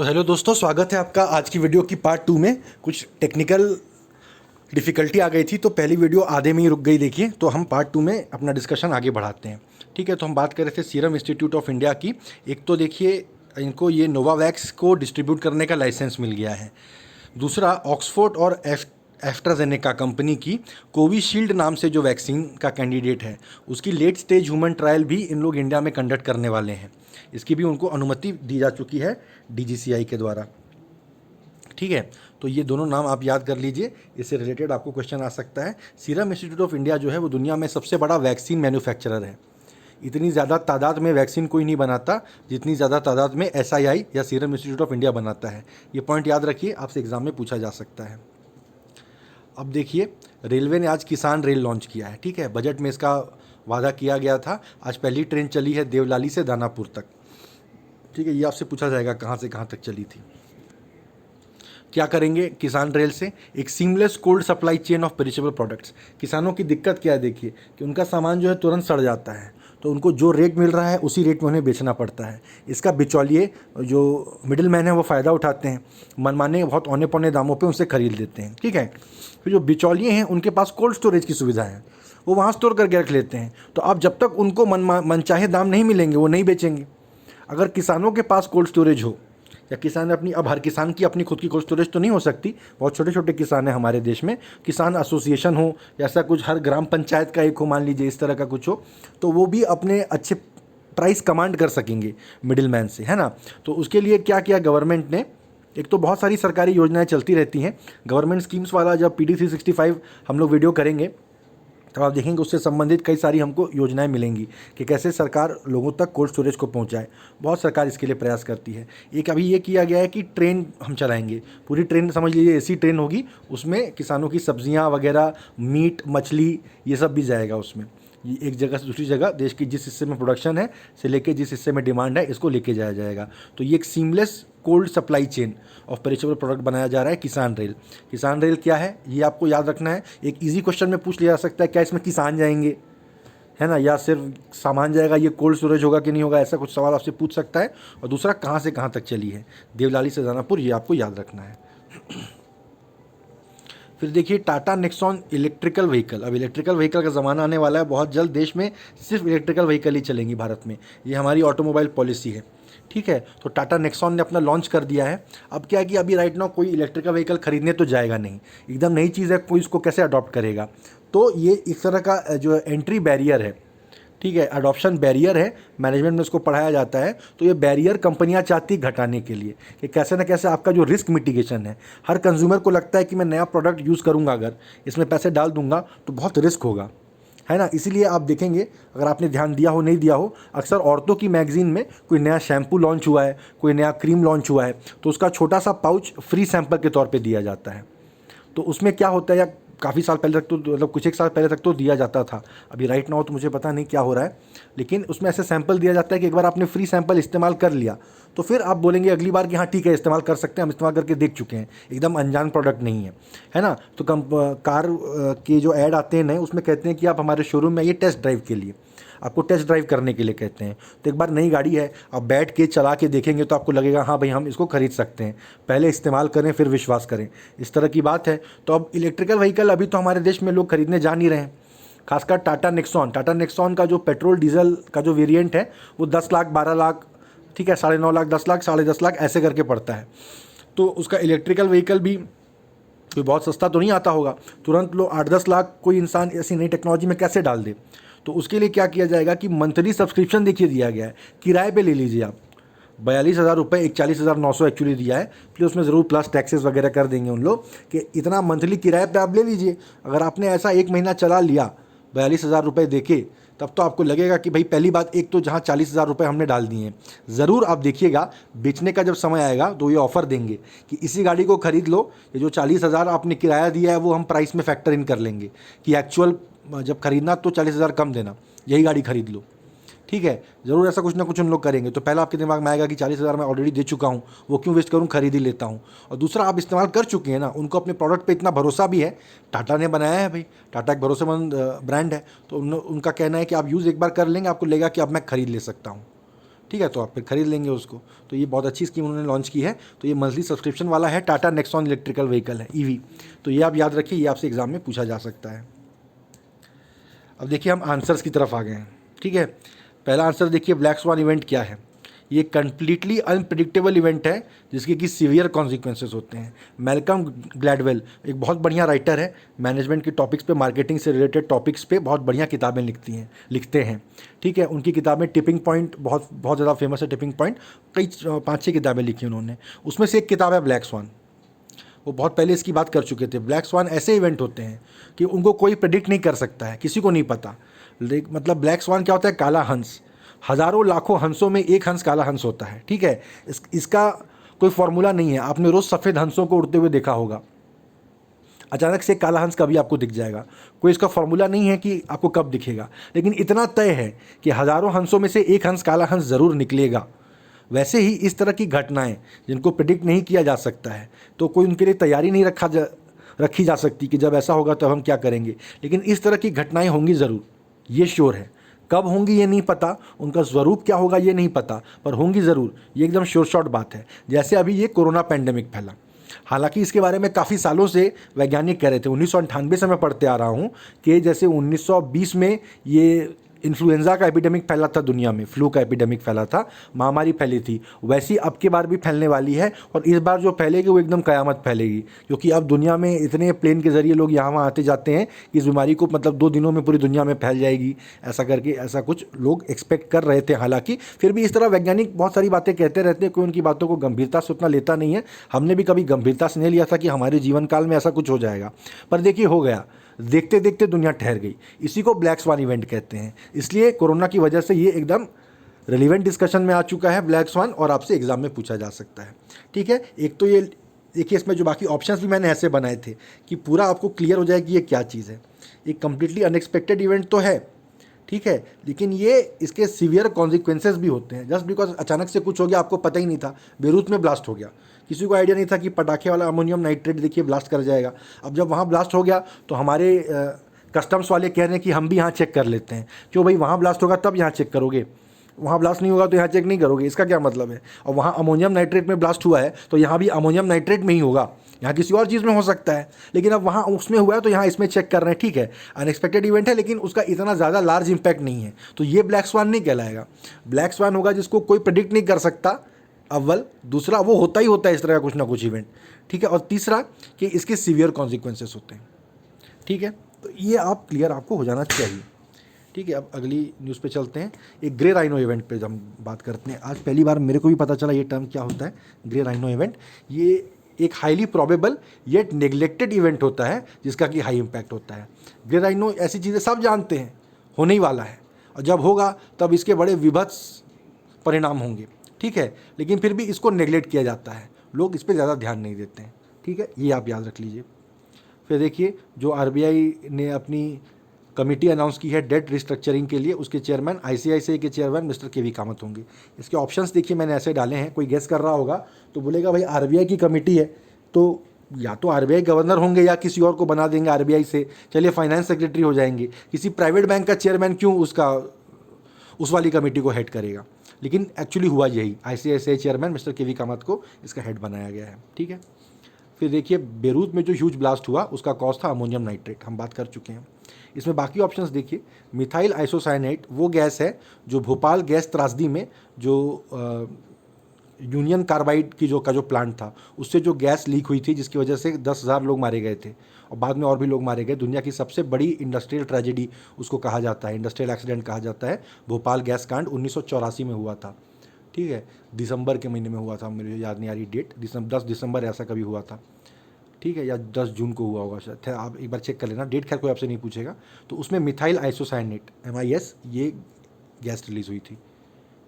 तो हेलो दोस्तों, स्वागत है आपका आज की वीडियो की पार्ट 2 में। कुछ टेक्निकल डिफ़िकल्टी आ गई थी तो पहली वीडियो आधे में ही रुक गई। देखिए, तो हम पार्ट 2 में अपना डिस्कशन आगे बढ़ाते हैं। ठीक है, तो हम बात कर रहे थे सीरम इंस्टीट्यूट ऑफ इंडिया की। एक तो देखिए, इनको ये नोवावैक्स को डिस्ट्रीब्यूट करने का लाइसेंस मिल गया है। दूसरा, ऑक्सफोर्ड और एस्ट्राजेनेका कंपनी की कोविशील्ड नाम से जो वैक्सीन का कैंडिडेट है, उसकी लेट स्टेज ह्यूमन ट्रायल भी इन लोग इंडिया में कंडक्ट करने वाले हैं। इसकी भी उनको अनुमति दी जा चुकी है DGCI के द्वारा। ठीक है, तो ये दोनों नाम आप याद कर लीजिए, इससे रिलेटेड आपको क्वेश्चन आ सकता है। सीरम इंस्टीट्यूट ऑफ इंडिया जो है वो दुनिया में सबसे बड़ा वैक्सीन मैन्युफैक्चरर है। इतनी ज़्यादा तादाद में वैक्सीन कोई नहीं बनाता जितनी ज़्यादा तादाद में SII या सीरम इंस्टीट्यूट ऑफ इंडिया बनाता है। ये पॉइंट याद रखिए, आपसे एग्जाम में पूछा जा सकता है। अब देखिए, रेलवे ने आज किसान रेल लॉन्च किया है। ठीक है, बजट में इसका वादा किया गया था। आज पहली ट्रेन चली है देवलाली से दानापुर तक। ठीक है, ये आपसे पूछा जाएगा कहाँ से कहाँ तक चली थी। क्या करेंगे किसान रेल से? एक seamless cold supply chain of perishable products. किसानों की दिक्कत क्या है, देखिए कि उनका सामान जो है तुरंत सड़ जाता है, तो उनको जो रेट मिल रहा है उसी रेट में उन्हें बेचना पड़ता है। इसका बिचौलिए जो मिडिल मैन है वो फ़ायदा उठाते हैं, मनमाने बहुत औने पौने दामों पे उनसे खरीद लेते हैं। ठीक है, फिर जो बिचौलिए हैं उनके पास कोल्ड स्टोरेज की सुविधा है, वो वहाँ स्टोर करके रख लेते हैं। तो अब जब तक उनको मनचाहे दाम नहीं मिलेंगे वो नहीं बेचेंगे। अगर किसानों के पास कोल्ड स्टोरेज हो, या किसान अपनी, अब हर किसान की अपनी खुद की कोल्ड स्टोरेज तो नहीं हो सकती, बहुत छोटे छोटे किसान हैं हमारे देश में, किसान एसोसिएशन हो या ऐसा कुछ, हर ग्राम पंचायत का एक हो, मान लीजिए इस तरह का कुछ हो, तो वो भी अपने अच्छे प्राइस कमांड कर सकेंगे मिडिल मैन से, है ना। तो उसके लिए क्या किया गवर्नमेंट ने, एक तो बहुत सारी सरकारी योजनाएं चलती रहती हैं। गवर्नमेंट स्कीम्स वाला जब PD 365 हम लोग वीडियो करेंगे तो आप देखेंगे उससे संबंधित कई सारी हमको योजनाएं मिलेंगी कि कैसे सरकार लोगों तक कोल्ड स्टोरेज को पहुंचाए। बहुत सरकार इसके लिए प्रयास करती है। एक अभी ये किया गया है कि ट्रेन हम चलाएंगे, पूरी ट्रेन समझ लीजिए AC ट्रेन होगी, उसमें किसानों की सब्जियां वगैरह, मीट, मछली, ये सब भी जाएगा उसमें। ये एक जगह से दूसरी जगह, देश की जिस हिस्से में प्रोडक्शन है से लेके जिस हिस्से में डिमांड है, इसको लेके जाया जाएगा। तो ये एक seamless cold supply chain of perishable product बनाया जा रहा है, किसान रेल। किसान रेल क्या है ये आपको याद रखना है। एक इजी क्वेश्चन में पूछ लिया जा सकता है, क्या इसमें किसान जाएंगे, है ना, या सिर्फ सामान जाएगा, ये कोल्ड स्टोरेज होगा कि नहीं होगा, ऐसा कुछ सवाल आपसे पूछ सकता है। और दूसरा, कहाँ से कहाँ तक चली है, देवलाली से दानापुर, ये आपको याद रखना है। फिर देखिए, टाटा नेक्सॉन इलेक्ट्रिकल व्हीकल। अब इलेक्ट्रिकल व्हीकल का ज़माना आने वाला है, बहुत जल्द देश में सिर्फ इलेक्ट्रिकल व्हीकल ही चलेंगी भारत में, ये हमारी ऑटोमोबाइल पॉलिसी है। ठीक है, तो टाटा नेक्सॉन ने अपना लॉन्च कर दिया है। अब क्या है कि अभी राइट नाउ कोई इलेक्ट्रिकल व्हीकल खरीदने तो जाएगा नहीं, एकदम नई चीज़ है, कोई इसको कैसे अडॉप्ट करेगा। तो ये इस तरह का जो एंट्री बैरियर है, ठीक है, अडॉप्शन बैरियर है, मैनेजमेंट में उसको पढ़ाया जाता है। तो ये बैरियर कंपनियां चाहती घटाने के लिए कि कैसे ना कैसे आपका जो रिस्क मिटिगेशन है, हर कंज्यूमर को लगता है कि मैं नया प्रोडक्ट यूज़ करूंगा, अगर इसमें पैसे डाल दूंगा तो बहुत रिस्क होगा, है ना। इसीलिए आप देखेंगे, अगर आपने ध्यान दिया हो नहीं दिया हो, अक्सर औरतों की मैगजीन में कोई नया शैम्पू लॉन्च हुआ है, कोई नया क्रीम लॉन्च हुआ है, तो उसका छोटा सा पाउच फ्री सैंपल के तौर पे दिया जाता है। तो उसमें क्या होता है, या काफ़ी साल पहले तक तो, मतलब कुछ एक साल पहले तक तो दिया जाता था, अभी राइट नाउ तो मुझे पता नहीं क्या हो रहा है, लेकिन उसमें ऐसे सैंपल दिया जाता है कि एक बार आपने फ्री सैंपल इस्तेमाल कर लिया तो फिर आप बोलेंगे अगली बार कि हाँ ठीक है, इस्तेमाल कर सकते हैं, हम इस्तेमाल करके देख चुके हैं, एकदम अनजान प्रोडक्ट नहीं है ना। तो कार के जो ऐड आते हैं नए, उसमें कहते हैं कि आप हमारे शोरूम में आइए टेस्ट ड्राइव के लिए, आपको टेस्ट ड्राइव करने के लिए कहते हैं। तो एक बार नई गाड़ी है, आप बैठ के चला के देखेंगे तो आपको लगेगा हाँ भाई हम इसको खरीद सकते हैं, पहले इस्तेमाल करें फिर विश्वास करें, इस तरह की बात है। तो अब इलेक्ट्रिकल व्हीकल अभी तो हमारे देश में लोग खरीदने जा नहीं रहे हैं, खासकर टाटा नेक्सॉन का जो पेट्रोल डीजल का जो वेरिएंट है वो 10 लाख 12 लाख, ठीक है, 9.5 लाख 10 लाख 10.5 लाख ऐसे करके पड़ता है। तो उसका इलेक्ट्रिकल व्हीकल भी कोई बहुत सस्ता तो नहीं आता होगा, तुरंत लो 8-10 लाख कोई इंसान ऐसी नई टेक्नोलॉजी में कैसे डाल दे। तो उसके लिए क्या किया जाएगा कि मंथली सब्सक्रिप्शन देखिए दिया गया है, किराए पे ले लीजिए आप, 42,000 रुपये, 41,900 एक्चुअली दिया है, फिर उसमें ज़रूर प्लस टैक्सेस वगैरह कर देंगे उन लोग कि इतना मंथली किराए पे आप ले लीजिए। अगर आपने ऐसा 1 महीना चला लिया 42,000 रुपये देके, तब तो आपको लगेगा कि भाई पहली बात, एक तो जहाँ 40,000 रुपये हमने डाल दिए हैं, ज़रूर आप देखिएगा बेचने का जब समय आएगा तो ये ऑफ़र देंगे कि इसी गाड़ी को ख़रीद लो, ये जो 40,000 आपने किराया दिया है वो हम प्राइस में फैक्टर इन कर लेंगे कि एक्चुअल जब खरीदना तो 40,000 कम देना, यही गाड़ी खरीद लो। ठीक है, ज़रूर ऐसा कुछ ना कुछ उन लोग करेंगे। तो पहला आपके दिमाग में आएगा कि 40,000 मैं ऑलरेडी दे चुका हूँ, वो क्यों वेस्ट करूँ, खरीद ही लेता हूँ। और दूसरा, आप इस्तेमाल कर चुके हैं ना, उनको अपने प्रोडक्ट पे इतना भरोसा भी है, टाटा ने बनाया है भाई, टाटा एक भरोसेमंद ब्रांड है, तो उनका कहना है कि आप यूज़ एक बार कर लेंगे, आपको लगेगा कि अब मैं खरीद ले सकता हूँ। ठीक है, तो आप फिर खरीद लेंगे उसको। तो ये बहुत अच्छी स्कीम उन्होंने लॉन्च की है। तो ये मंथली सब्सक्रिप्शन वाला है, टाटा नेक्सॉन इलेक्ट्रिकल व्हीकल है, ईवी। तो ये आप याद रखिए, ये आपसे एग्जाम में पूछा जा सकता है। अब देखिए हम आंसर्स की तरफ आ गए हैं। ठीक है, पहला आंसर देखिए, ब्लैक स्वान इवेंट क्या है। ये कंप्लीटली अनप्रिडिक्टेबल इवेंट है जिसके कि सीवियर कॉन्सिक्वेंसेस होते हैं। मैल्कम ग्लैडवेल एक बहुत बढ़िया राइटर है, मैनेजमेंट के टॉपिक्स पे, मार्केटिंग से रिलेटेड टॉपिक्स पे बहुत बढ़िया किताबें लिखते हैं। ठीक है, उनकी किताबें टिपिंग पॉइंट बहुत बहुत ज़्यादा फेमस है। टिपिंग पॉइंट कई 5-6 किताबें लिखी उन्होंने, उसमें से एक किताब है ब्लैक स्वान। वो बहुत पहले इसकी बात कर चुके थे। ब्लैक स्वान ऐसे इवेंट होते हैं कि उनको कोई प्रेडिक्ट नहीं कर सकता है, किसी को नहीं पता। मतलब ब्लैक स्वान क्या होता है? काला हंस। हज़ारों लाखों हंसों में एक हंस काला हंस होता है। ठीक है, इसका कोई फॉर्मूला नहीं है। आपने रोज़ सफ़ेद हंसों को उड़ते हुए देखा होगा, अचानक से काला हंस कभी आपको दिख जाएगा। कोई इसका फॉर्मूला नहीं है कि आपको कब दिखेगा, लेकिन इतना तय है कि हज़ारों हंसों में से एक हंस काला हंस ज़रूर निकलेगा। वैसे ही इस तरह की घटनाएं जिनको प्रिडिक्ट नहीं किया जा सकता है, तो कोई उनके लिए तैयारी नहीं रखी जा सकती कि जब ऐसा होगा तब हम क्या करेंगे। लेकिन इस तरह की घटनाएं होंगी ज़रूर, ये श्योर है। कब होंगी ये नहीं पता, उनका स्वरूप क्या होगा ये नहीं पता, पर होंगी ज़रूर, ये एकदम श्योर शॉट बात है। जैसे अभी ये कोरोना पैंडेमिक फैला, हालांकि इसके बारे में काफ़ी सालों से वैज्ञानिक कह रहे थे। 1998 से मैं पढ़ते आ रहा हूँ कि जैसे 1920 में ये इन्फ्लुएंजा का एपिडेमिक फैला था दुनिया में, फ्लू का एपिडेमिक फैला था, महामारी फैली थी, वैसी अब की बार भी फैलने वाली है। और इस बार जो फैलेगी वो एकदम क़यामत फैलेगी, क्योंकि अब दुनिया में इतने प्लेन के ज़रिए लोग यहाँ वहाँ आते जाते हैं कि इस बीमारी को मतलब 2 दिनों में पूरी दुनिया में फैल जाएगी, ऐसा करके ऐसा कुछ लोग एक्सपेक्ट कर रहे थे। हालांकि फिर भी इस तरह वैज्ञानिक बहुत सारी बातें कहते रहते हैं, कोई उनकी बातों को गंभीरता से उतना लेता नहीं है। हमने भी कभी गंभीरता से नहीं लिया था कि हमारे जीवन काल में ऐसा कुछ हो जाएगा, पर देखिए हो गया। देखते देखते दुनिया ठहर गई। इसी को ब्लैक स्वान इवेंट कहते हैं। इसलिए कोरोना की वजह से ये एकदम रिलेवेंट डिस्कशन में आ चुका है ब्लैक स्वान, और आपसे एग्जाम में पूछा जा सकता है। ठीक है, एक तो ये देखिए, इसमें जो बाकी ऑप्शंस भी मैंने ऐसे बनाए थे कि पूरा आपको क्लियर हो जाए कि ये क्या चीज़ है। एक कंप्लीटली अनएक्सपेक्टेड इवेंट तो है, ठीक है, लेकिन ये इसके सीवियर कॉन्सिक्वेंसेस भी होते हैं। जस्ट बिकॉज अचानक से कुछ हो गया, आपको पता ही नहीं था, बेरूत में ब्लास्ट हो गया, किसी को आइडिया नहीं था कि पटाखे वाला अमोनियम नाइट्रेट देखिए ब्लास्ट कर जाएगा। अब जब वहाँ ब्लास्ट हो गया तो हमारे कस्टम्स वाले कह रहे हैं कि हम भी यहाँ चेक कर लेते हैं। क्यों भाई, वहाँ ब्लास्ट होगा तब यहाँ चेक करोगे, वहाँ ब्लास्ट नहीं होगा तो यहाँ चेक नहीं करोगे, इसका क्या मतलब है? और वहाँ अमोनियम नाइट्रेट में ब्लास्ट हुआ है तो यहाँ भी अमोनियम नाइट्रेट में ही होगा, यहाँ किसी और चीज़ में हो सकता है, लेकिन अब वहाँ उसमें हुआ है तो यहाँ इसमें चेक कर रहे हैं। ठीक है, अनएक्सपेक्टेड इवेंट है, लेकिन उसका इतना ज़्यादा लार्ज इंपैक्ट नहीं है, तो ये ब्लैक स्वान नहीं कहलाएगा। ब्लैक स्वान होगा जिसको कोई प्रेडिक्ट नहीं कर सकता, अव्वल। दूसरा, वो होता ही होता है इस तरह का कुछ ना कुछ इवेंट। ठीक है, और तीसरा कि इसके सीवियर कॉन्सिक्वेंसेस होते हैं। ठीक है, तो ये आप क्लियर आपको हो जाना चाहिए। ठीक है, अब अगली न्यूज़ पे चलते हैं। एक ग्रे राइनो इवेंट पे हम बात करते हैं। आज पहली बार मेरे को भी पता चला ये टर्म क्या होता है, ग्रे राइनो इवेंट। ये एक highly probable yet neglected event होता है जिसका कि हाई इम्पैक्ट होता है। ग्रे राइनो ऐसी चीज़ें सब जानते हैं होने ही वाला है, और जब होगा तब इसके बड़े विभत्स परिणाम होंगे। ठीक है, लेकिन फिर भी इसको नेग्लेक्ट किया जाता है, लोग इस पर ज़्यादा ध्यान नहीं देते हैं। ठीक है, ये आप याद रख लीजिए। फिर देखिए, जो आरबीआई ने अपनी कमेटी अनाउंस की है डेट रिस्ट्रक्चरिंग के लिए, उसके चेयरमैन आईसीआईसीआई के चेयरमैन मिस्टर केवी कामत होंगे। इसके ऑप्शंस देखिए मैंने ऐसे डाले हैं, कोई गेस कर रहा होगा तो बोलेगा भाई आरबीआई की कमेटी है तो या तो आरबीआई गवर्नर होंगे या किसी और को बना देंगे आरबीआई से, चलिए फाइनेंस सेक्रेटरी हो जाएंगे। किसी प्राइवेट बैंक का चेयरमैन क्यों उस वाली कमेटी को हेड करेगा, लेकिन एक्चुअली हुआ यही, आईसीआईसीआई चेयरमैन मिस्टर केवी कामत को इसका हेड बनाया गया है। ठीक है, फिर देखिए बेरूत में जो ह्यूज ब्लास्ट हुआ उसका कॉज था अमोनियम नाइट्रेट, हम बात कर चुके हैं। इसमें बाकी ऑप्शंस देखिए, मिथाइल आइसोसाइनेट वो गैस है जो भोपाल गैस त्रासदी में जो यूनियन कार्बाइड की जो प्लांट था उससे जो गैस लीक हुई थी, जिसकी वजह से 10,000 लोग मारे गए थे और बाद में और भी लोग मारे गए। दुनिया की सबसे बड़ी इंडस्ट्रियल ट्रेजेडी उसको कहा जाता है, इंडस्ट्रियल एक्सीडेंट कहा जाता है। भोपाल गैस कांड 1984 में हुआ था। ठीक है, दिसंबर के महीने में हुआ था, मुझे याद नहीं आ रही डेट, 10 दिसंबर ऐसा कभी हुआ था। ठीक है, या 10 जून को हुआ होगा शायद, आप एक बार चेक कर लेना, डेट खैर कोई आपसे नहीं पूछेगा। तो उसमें मिथाइल आइसोसाइनेट MIS ये गैस रिलीज़ हुई थी।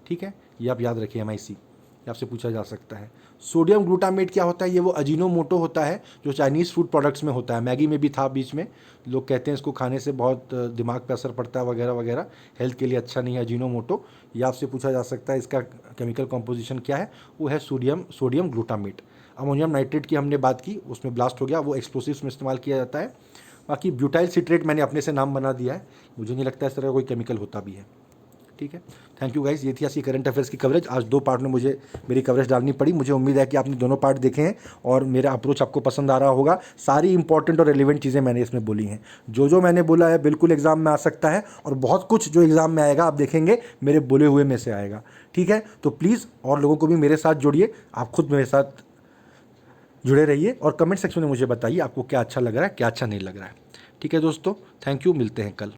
ठीक है, ये आप याद रखिए, MIC ये आपसे पूछा जा सकता है। सोडियम ग्लूटामेट क्या होता है? ये वो अजीनोमोटो होता है जो चाइनीज़ फूड प्रोडक्ट्स में होता है, मैगी में भी था बीच में, लोग कहते हैं इसको खाने से बहुत दिमाग पे असर पड़ता है वगैरह वगैरह, हेल्थ के लिए अच्छा नहीं है अजीनोमोटो। ये आपसे पूछा जा सकता है इसका केमिकल कॉम्पोजिशन क्या है, वो है सोडियम ग्लूटामेट। अमोनियम नाइट्रेट की हमने बात की, उसमें ब्लास्ट हो गया, वो एक्सप्लोसिव्स में इस्तेमाल किया जाता है। बाकी ब्यूटाइल सिट्रेट मैंने अपने से नाम बना दिया है, मुझे नहीं लगता इस तरह का कोई केमिकल होता भी है। ठीक है, थैंक यू गाइस। ये थी आज की करंट अफेयर्स की कवरेज। आज 2 पार्ट में मुझे मेरी कवरेज डालनी पड़ी। मुझे उम्मीद है कि आपने दोनों पार्ट देखे हैं और मेरा अप्रोच आपको पसंद आ रहा होगा। सारी इंपॉर्टेंट और रेलिवेंट चीज़ें मैंने इसमें बोली हैं। जो मैंने बोला है बिल्कुल एग्जाम में आ सकता है, और बहुत कुछ जो एग्जाम में आएगा आप देखेंगे मेरे बोले हुए में से आएगा। ठीक है, तो प्लीज़ और लोगों को भी मेरे साथ जोड़िए, आप खुद मेरे साथ जुड़े रहिए और कमेंट सेक्शन में मुझे बताइए आपको क्या अच्छा लग रहा है, क्या अच्छा नहीं लग रहा है। ठीक है दोस्तों, थैंक यू, मिलते हैं कल।